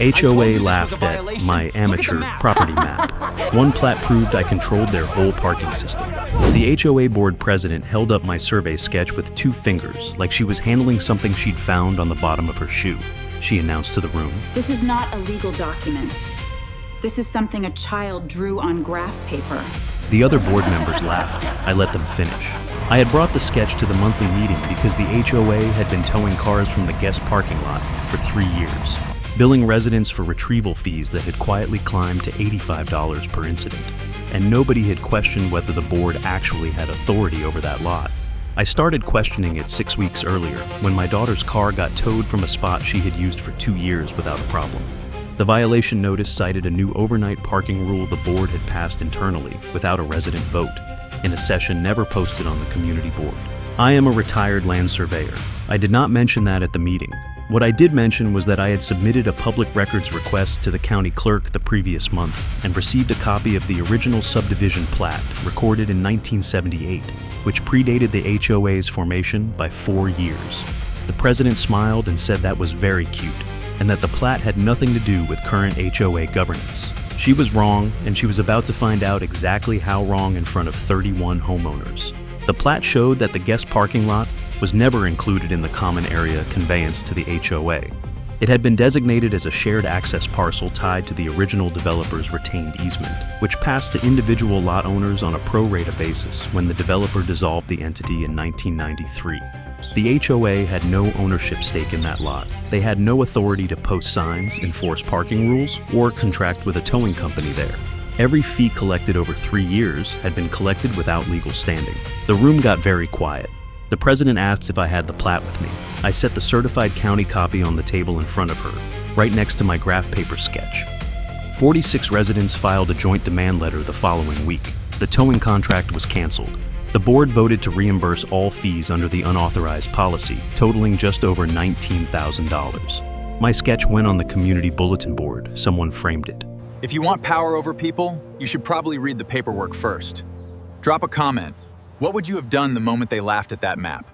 HOA laughed at my amateur property map. One plat proved I controlled their whole parking system. The HOA board president held up my survey sketch with 2 fingers, like she was handling something she'd found on the bottom of her shoe. She announced to the room, "This is not a legal document. This is something a child drew on graph paper." The other board members laughed. I let them finish. I had brought the sketch to the monthly meeting because the HOA had been towing cars from the guest parking lot for 3 years, billing residents for retrieval fees that had quietly climbed to $85 per incident, and nobody had questioned whether the board actually had authority over that lot. I started questioning it 6 weeks earlier when my daughter's car got towed from a spot she had used for 2 years without a problem. The violation notice cited a new overnight parking rule the board had passed internally without a resident vote, in a session never posted on the community board. I am a retired land surveyor. I did not mention that at the meeting. What I did mention was that I had submitted a public records request to the county clerk the previous month and received a copy of the original subdivision plat recorded in 1978, which predated the HOA's formation by 4 years. The president smiled and said that was very cute, and that the plat had nothing to do with current HOA governance. She was wrong, and she was about to find out exactly how wrong in front of 31 homeowners. The plat showed that the guest parking lot was never included in the common area conveyance to the HOA. It had been designated as a shared access parcel tied to the original developer's retained easement, which passed to individual lot owners on a pro rata basis when the developer dissolved the entity in 1993. The HOA had no ownership stake in that lot. They had no authority to post signs, enforce parking rules, or contract with a towing company there. Every fee collected over 3 years had been collected without legal standing. The room got very quiet. The president asked if I had the plat with me. I set the certified county copy on the table in front of her, right next to my graph paper sketch. 46 residents filed a joint demand letter the following week. The towing contract was canceled. The board voted to reimburse all fees under the unauthorized policy, totaling just over $19,000. My sketch went on the community bulletin board. Someone framed it. If you want power over people, you should probably read the paperwork first. Drop a comment. What would you have done the moment they laughed at that map?